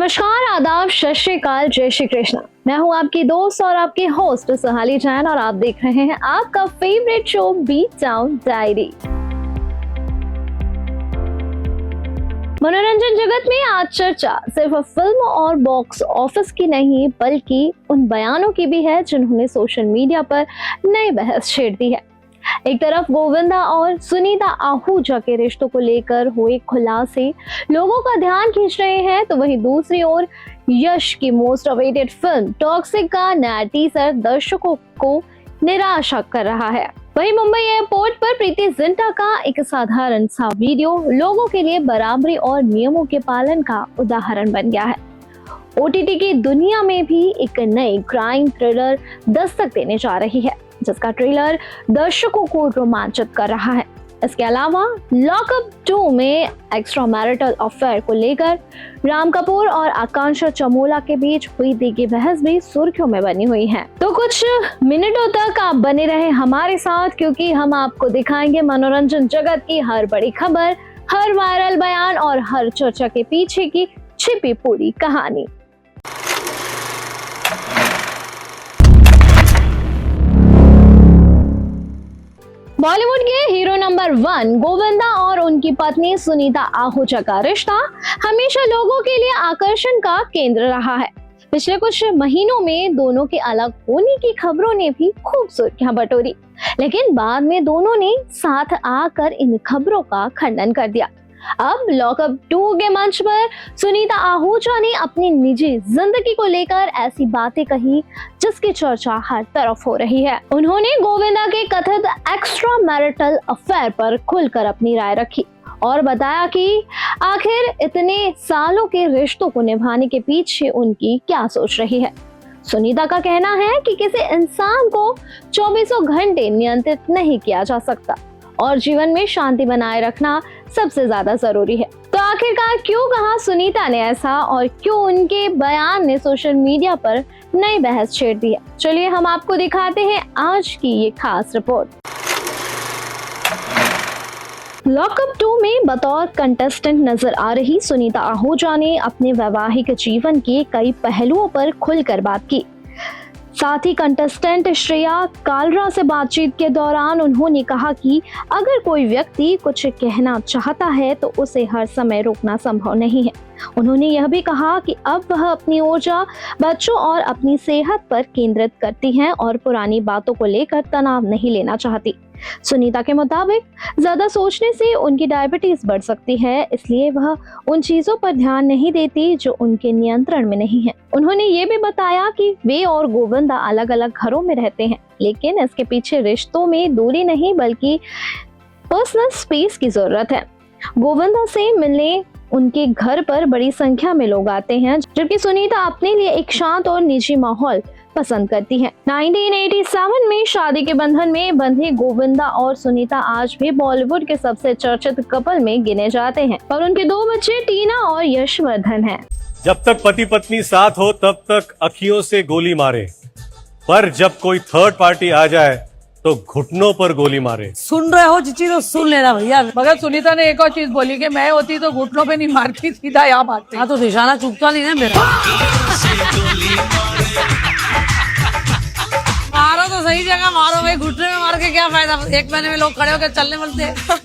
नमस्कार, आदाब, सत श्री अकाल, जय श्री कृष्ण। मैं हूं आपकी दोस्त और आपकी होस्ट सोहाली जैन और आप देख रहे हैं आपका favourite show beat town diary. मनोरंजन जगत में आज चर्चा सिर्फ फिल्म और बॉक्स ऑफिस की नहीं बल्कि उन बयानों की भी है जिन्होंने सोशल मीडिया पर नई बहस छेड़ दी है। एक तरफ गोविंदा और सुनीता आहूजा के रिश्तों को लेकर हुए खुलासे लोगों का ध्यान खींच रहे हैं, तो वहीं दूसरी ओर यश की मोस्ट अवेटेड फिल्म टॉक्सिक का नया टीजर दर्शकों को निराशा कर रहा है। वहीं मुंबई एयरपोर्ट पर प्रीति जिंटा का एक साधारण सा वीडियो लोगों के लिए बराबरी और नियमों के पालन का उदाहरण बन गया है। ओटीटी की दुनिया में भी एक नई क्राइम थ्रिलर दस्तक देने जा रही है, जिसका ट्रेलर दर्शकों को रोमांचित कर रहा है। इसके अलावा लॉकअप 2 में एक्स्ट्रा मैरिटल अफेयर को लेकर राम कपूर और आकांक्षा चमोला के बीच हुई तीखी बहस भी सुर्खियों में बनी हुई है। तो कुछ मिनटों तक आप बने रहे हमारे साथ, क्योंकि हम आपको दिखाएंगे मनोरंजन जगत की हर बड़ी खबर, हर वायरल बयान और हर चर्चा के पीछे की छिपी पूरी कहानी। बॉलीवुड के हीरो नंबर 1 गोविंदा और उनकी पत्नी सुनीता आहूजा का रिश्ता हमेशा लोगों के लिए आकर्षण का केंद्र रहा है। पिछले कुछ महीनों में दोनों के अलग होने की खबरों ने भी खूब सुर्खियां बटोरी, लेकिन बाद में दोनों ने साथ आकर इन खबरों का खंडन कर दिया। अब लॉकअप 2 के मंच पर सुनीता आहूजा ने अपनी निजी जिंदगी को लेकर ऐसी बातें कही जिसकी चर्चा हर तरफ हो रही है। उन्होंने गोविंदा के कथित एक्स्ट्रा मैरिटल अफेयर पर खुलकर अपनी राय रखी और बताया कि आखिर इतने सालों के रिश्तों को निभाने के पीछे उनकी क्या सोच रही है। सुनीता का कहना है कि किसी इंसान को 24 घंटे नियंत्रित नहीं किया जा सकता और जीवन में शांति बनाए रखना सबसे ज्यादा जरूरी है। तो आखिरकार क्यों कहा सुनीता ने ऐसा और क्यों उनके बयान ने सोशल मीडिया पर नई बहस छेड़ दी है, चलिए हम आपको दिखाते हैं आज की ये खास रिपोर्ट। लॉकअप 2 में बतौर कंटेस्टेंट नजर आ रही सुनीता आहूजा ने अपने वैवाहिक जीवन के कई पहलुओं पर खुलकर बात की। साथ ही कंटेस्टेंट श्रेया कालरा से बातचीत के दौरान उन्होंने कहा कि अगर कोई व्यक्ति कुछ कहना चाहता है तो उसे हर समय रोकना संभव नहीं है। उन्होंने यह भी कहा कि अब वह अपनी ऊर्जा बच्चों और अपनी सेहत पर केंद्रित करती हैं और पुरानी बातों को लेकर तनाव नहीं लेना चाहती। सुनीता के मुताबिक ज्यादा सोचने से उनकी डायबिटीज बढ़ सकती है, इसलिए वह उन चीजों पर ध्यान नहीं देती जो उनके नियंत्रण में नहीं है। उन्होंने ये भी बताया कि वे और गोविंदा अलग अलग घरों में रहते हैं, लेकिन इसके पीछे रिश्तों में दूरी नहीं बल्कि पर्सनल स्पेस की जरूरत है। गोविंदा से मिलने उनके घर पर बड़ी संख्या में लोग आते हैं, जबकि सुनीता अपने लिए एक शांत और निजी माहौल पसंद करती हैं। 1987 में शादी के बंधन में बंधे गोविंदा और सुनीता आज भी बॉलीवुड के सबसे चर्चित कपल में गिने जाते हैं और उनके 2 बच्चे टीना और यशवर्धन हैं। जब तक पति पत्नी साथ हो तब तक अखियों से गोली मारे, पर जब कोई थर्ड पार्टी आ जाए तो घुटनों पर गोली मारे। सुन रहे हो चीची तो सुन लेना भैया। मगर सुनीता ने एक और चीज बोली कि मैं होती तो घुटनों पे नहीं मारती, सीधा यहाँ मारती। हाँ तो निशाना चुपता नहीं है मेरा। मारो तो सही जगह मारो भाई, घुटने में मार के क्या फायदा, 1 महीने में लोग खड़े होकर चलने मिलते हैं।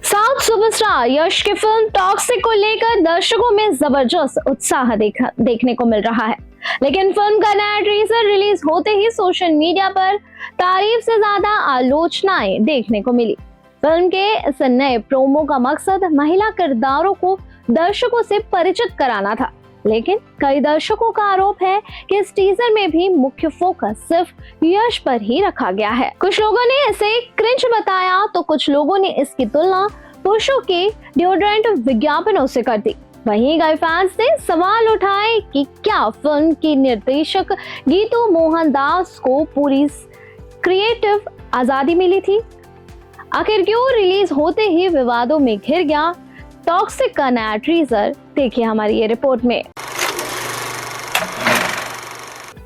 साउथ सुपरस्टार यश की फिल्म टॉक्सिक को लेकर दर्शकों में जबरदस्त उत्साह देखने को मिल रहा है, लेकिन फिल्म का नया टीजर रिलीज होते ही सोशल मीडिया पर तारीफ से ज्यादा आलोचनाएं देखने को मिली। फिल्म के इस नए प्रोमो का मकसद महिला किरदारों को दर्शकों से परिचित कराना था, लेकिन कई दर्शकों का आरोप है कि इस टीजर में भी मुख्य फोकस सिर्फ यश पर ही रखा गया है। कुछ लोगों ने इसे क्रिंज बताया तो कुछ लोगों ने इसकी तुलना पुरुषों के डिओड्रेंट विज्ञापनों से कर दी। वहीं कई फैंस ने सवाल उठाए कि क्या फिल्म की निर्देशक गीतू मोहन दास को पूरी क्रिएटिव आजादी मिली थी? आखिर क्यों रिलीज होते ही विवादों में घिर गया टॉक्सिक का नया टीजर? देखिए हमारी ये रिपोर्ट में।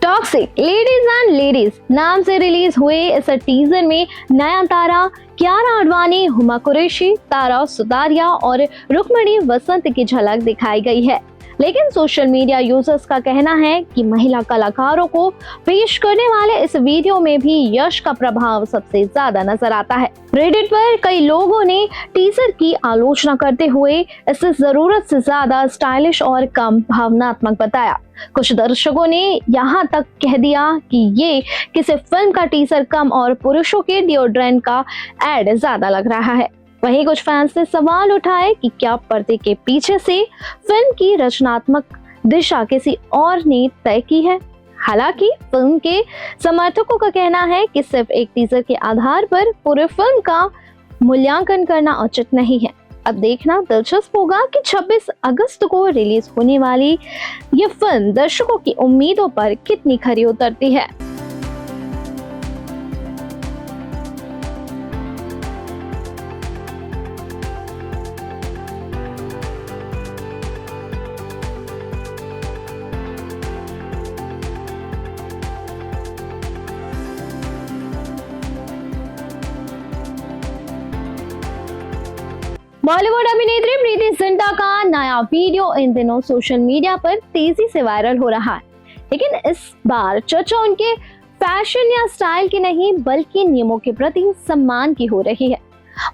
टॉक्सिक लेडीज एंड लेडीज नाम से रिलीज हुए इस टीजर में नयनतारा, कियारा आडवाणी, हुमा कुरैशी, तारा सुतारिया और रुक्मिणी वसंत की झलक दिखाई गई है। लेकिन सोशल मीडिया यूजर्स का कहना है कि महिला कलाकारों को पेश करने वाले इस वीडियो में भी यश का प्रभाव सबसे ज्यादा नजर आता है। रेडिट पर कई लोगों ने टीजर की आलोचना करते हुए इसे जरूरत से ज्यादा स्टाइलिश और कम भावनात्मक बताया। कुछ दर्शकों ने यहाँ तक कह दिया कि ये किसी फिल्म का टीजर कम और पुरुषों के डिओड्रेंट का एड ज्यादा लग रहा है। वहीं कुछ फैंस ने सवाल उठाए कि क्या पर्दे के पीछे से फिल्म की रचनात्मक दिशा किसी और ने तय की है। हालांकि फिल्म के समर्थकों का कहना है कि सिर्फ एक टीजर के आधार पर पूरे फिल्म का मूल्यांकन करना उचित नहीं है। अब देखना दिलचस्प होगा कि 26 अगस्त को रिलीज होने वाली ये फिल्म दर्शकों की उम्मीदों पर कितनी खरी उतरती है। बॉलीवुड अभिनेत्री प्रीति जिंटा का नया वीडियो इन दिनों सोशल मीडिया पर तेजी से वायरल हो रहा है, लेकिन इस बार चर्चा उनके फैशन या स्टाइल की नहीं बल्कि नियमों के प्रति सम्मान की हो रही है।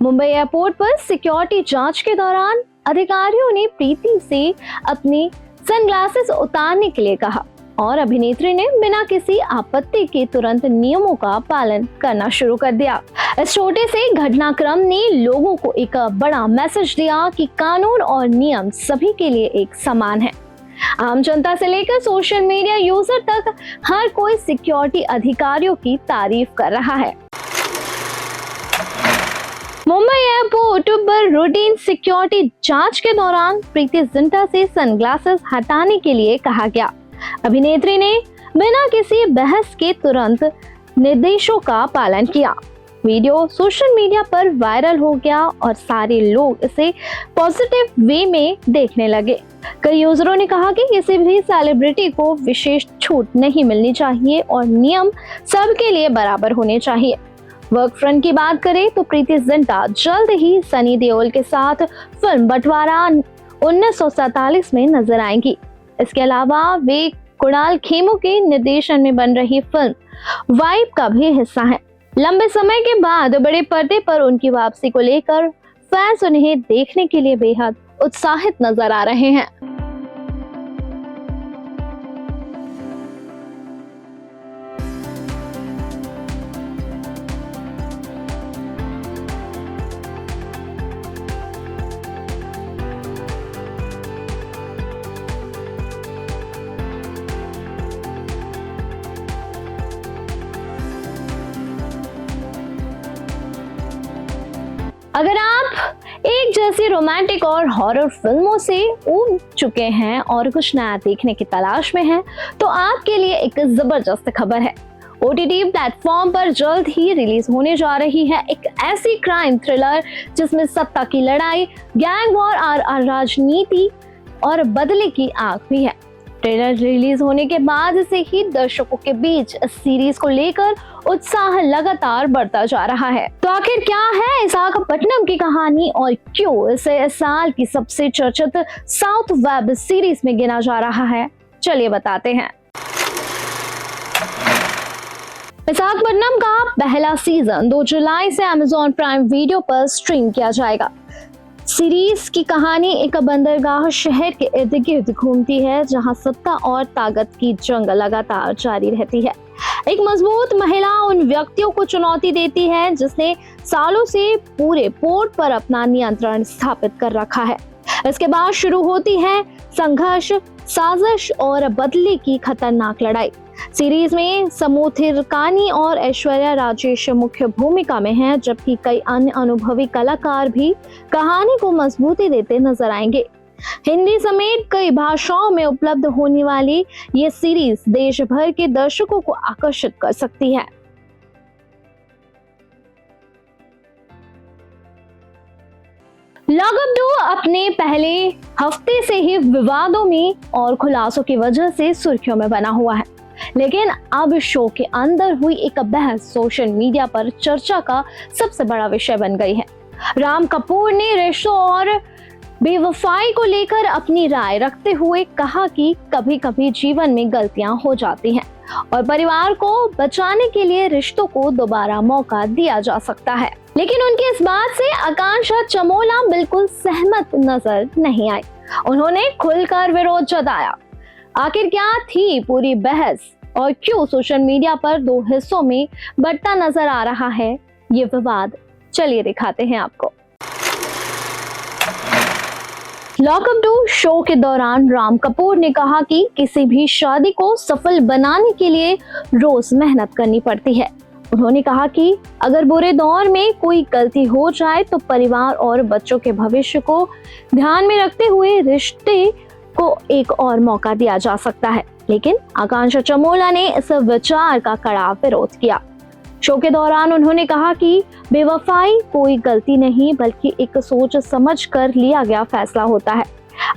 मुंबई एयरपोर्ट पर सिक्योरिटी जांच के दौरान अधिकारियों ने प्रीति से अपने सनग्लासेस उतारने के लिए कहा और अभिनेत्री ने बिना किसी आपत्ति के तुरंत नियमों का पालन करना शुरू कर दिया। इस छोटे से घटनाक्रम ने लोगों को एक बड़ा मैसेज दिया कि कानून और नियम सभी के लिए एक समान है। आम जनता से लेकर सोशल मीडिया यूजर तक हर कोई सिक्योरिटी अधिकारियों की तारीफ कर रहा है। मुंबई एयरपोर्ट पर रूटीन सिक्योरिटी जांच के दौरान प्रीति जिंटा से सनग्लासेस हटाने के लिए कहा गया। अभिनेत्री ने बिना किसी बहस के तुरंत निर्देशों का पालन किया। वीडियो सोशल मीडिया पर वायरल हो गया और सारे लोग इसे पॉजिटिव वे में देखने लगे। कई यूजरों ने कहा कि किसी भी सेलिब्रिटी को विशेष छूट नहीं मिलनी चाहिए और नियम सबके लिए बराबर होने चाहिए। वर्क फ्रंट की बात करें तो प्रीति जिंटा जल्द ही सनी देओल के साथ फिल्म बंटवारा 1947 में नजर आएंगी। इसके अलावा वे कुणाल खेमू के निर्देशन में बन रही फिल्म वाइब का भी हिस्सा हैं। लंबे समय के बाद बड़े पर्दे पर उनकी वापसी को लेकर फैंस उन्हें देखने के लिए बेहद उत्साहित नजर आ रहे हैं। अगर आप एक जैसी रोमांटिक और हॉरर फिल्मों से ऊब चुके हैं और कुछ नया देखने की तलाश में हैं, तो आपके लिए एक जबरदस्त खबर है। OTT प्लेटफॉर्म पर जल्द ही रिलीज होने जा रही है एक ऐसी क्राइम थ्रिलर जिसमें सत्ता की लड़ाई, गैंग वॉर और राजनीति और बदले की आग भी है। ट्रेलर रिलीज होने के बाद से ही दर्शकों के बीच इस सीरीज को लेकर उत्साह लगातार बढ़ता जा रहा है। तो आखिर क्या है विशाखापट्टनम की कहानी और क्यों इसे इस साल की सबसे चर्चित साउथ वेब सीरीज में गिना जा रहा है, चलिए बताते हैं। विशाखापट्टनम का पहला सीजन 2 जुलाई से Amazon प्राइम वीडियो पर स्ट्रीम किया जाएगा। सीरीज की कहानी एक बंदरगाह शहर के इर्द गिर्द घूमती है जहां सत्ता और ताकत की जंग लगातार जारी रहती है। एक मजबूत महिला उन व्यक्तियों को चुनौती देती है जिसने सालों से पूरे पोर्ट पर अपना नियंत्रण स्थापित कर रखा है। इसके बाद शुरू होती है संघर्ष, साजिश और बदले की खतरनाक लड़ाई। सीरीज में समुथिरकानी और ऐश्वर्या राजेश मुख्य भूमिका में हैं, जबकि कई अन्य अनुभवी कलाकार भी कहानी को मजबूती देते नजर आएंगे। हिंदी समेत कई भाषाओं में उपलब्ध होने वाली ये सीरीज देश भर के दर्शकों को आकर्षित कर सकती है। लॉकअप 2 अपने पहले हफ्ते से ही विवादों में और खुलासों की वजह से सुर्खियों में बना हुआ है, लेकिन अब शो के अंदर हुई एक बहस सोशल मीडिया पर चर्चा का सबसे बड़ा विषय बन गई है। राम कपूर ने रिश्तों और बेवफाई को लेकर अपनी राय रखते हुए कहा कि कभी कभी जीवन में गलतियां हो जाती हैं और परिवार को बचाने के लिए रिश्तों को दोबारा मौका दिया जा सकता है। लेकिन उनकी इस बात से आकांक्षा चमोला बिल्कुल सहमत नजर नहीं आई। उन्होंने खुलकर विरोध जताया। आखिर क्या थी पूरी बहस और क्यों सोशल मीडिया पर दो हिस्सों में बढ़ता नजर आ रहा है ये विवाद, चलिए दिखाते हैं आपको। लॉकअप 2 शो के दौरान राम कपूर ने कहा कि किसी भी शादी को सफल बनाने के लिए रोज मेहनत करनी पड़ती है। उन्होंने कहा कि अगर बुरे दौर में कोई गलती हो जाए तो परिवार और बच्चों के भविष्य को ध्यान में रखते हुए रिश्ते को एक और मौका दिया जा सकता है। लेकिन आकांक्षा चमोला ने इस विचार का कड़ा विरोध किया। शो के दौरान उन्होंने कहा कि बेवफाई कोई गलती नहीं बल्कि एक सोच समझ कर लिया गया फैसला होता है।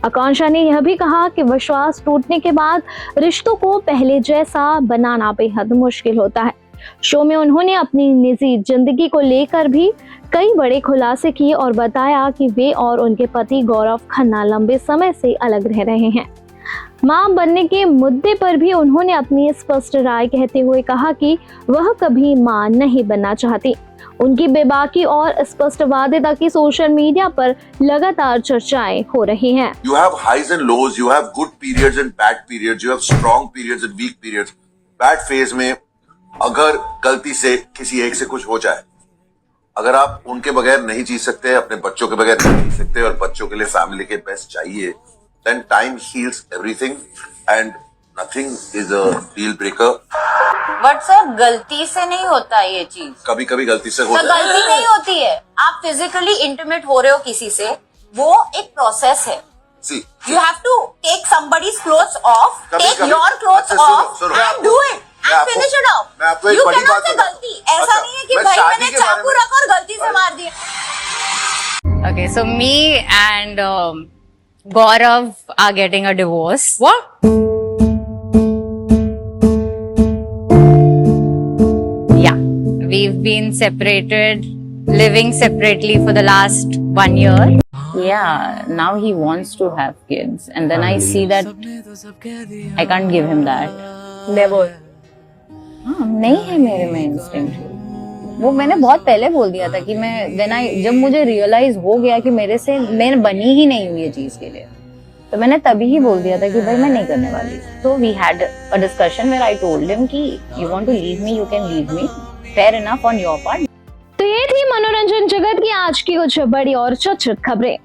आकांक्षा ने यह भी कहा कि विश्वास टूटने के बाद रिश्तों को पहले जैसा बनाना बेहद मुश्किल होता है। शो में उन्होंने अपनी निजी जिंदगी को लेकर भी कई बड़े खुलासे किए और बताया कि वे और उनके पति गौरव खन्ना लंबे समय से अलग रह रहे हैं। मां बनने के मुद्दे पर भी उन्होंने अपनी स्पष्ट राय कहते हुए कहा कि वह कभी मां नहीं बनना चाहती। उनकी बेबाकी और स्पष्ट वादे की सोशल मीडिया पर लगातार चर्चाएं हो रही हैं। You have highs and lows, you have good periods and bad periods, you have strong periods and weak periods. Bad phase में अगर गलती से किसी एक से कुछ हो जाए, अगर आप उनके बगैर नहीं जी सकते, अपने बच्चों के बगैर नहीं जी सकते और बच्चों के लिए फैमिली के बेस्ट चाहिए, then time heals everything and nothing is a deal breaker. But sir गलती से नहीं होता ये चीज, कभी कभी गलती से हो सर जाए। गलती नहीं होती है। आप फिजिकली इंटीमेट हो रहे हो किसी से, वो एक प्रोसेस है। See, you have to take somebody's clothes off, कभी- take कभी- your clothes अच्छा, सुनो, off सुनो, and do it मैं and आपको- finish it off. मैं आपको एक You बड़ी cannot बात say बताऊं। गलती। ऐसा अच्छा, नहीं है कि मैं भाई शादी मैंने के बारे चाकू में- रखा और गलती से मार दिया। Okay, so me and Gaurav are getting a divorce. What? Yeah, we've been separated, living separately for the last 1 year. Yeah, now he wants to have kids, and then I see that I can't give him that. Never. हाँ, नहीं है मेरे में instinct. वो मैंने बहुत पहले बोल दिया था कि जब मुझे रियलाइज हो गया कि मैं बनी ही नहीं हूँ ये चीज के लिए, तो मैंने तभी ही बोल दिया था कि भाई मैं नहीं करने वाली। तो we had a discussion where I told him कि you want to leave me, you can leave me, fair enough on your part. तो ये थी मनोरंजन जगत की आज की कुछ बड़ी और चर्चित खबरें।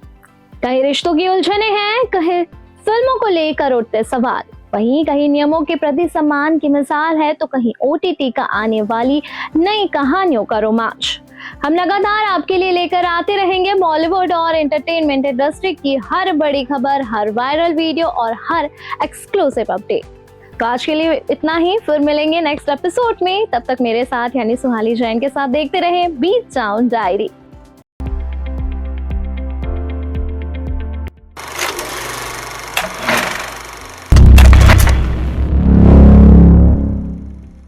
कहीं रिश्तों की उलझने हैं, कहीं फिल्मों को लेकर उठते सवाल, वहीं कहीं नियमों के प्रति सम्मान की मिसाल है, तो कहीं OTT का आने वाली नई कहानियों का रोमांच। हम लगातार आपके लिए लेकर आते रहेंगे बॉलीवुड और एंटरटेनमेंट इंडस्ट्री की हर बड़ी खबर, हर वायरल वीडियो और हर एक्सक्लूसिव अपडेट। तो आज के लिए इतना ही, फिर मिलेंगे नेक्स्ट एपिसोड में। तब तक मेरे साथ यानी सुहाली जैन के साथ देखते रहें बीट टाउन डायरी।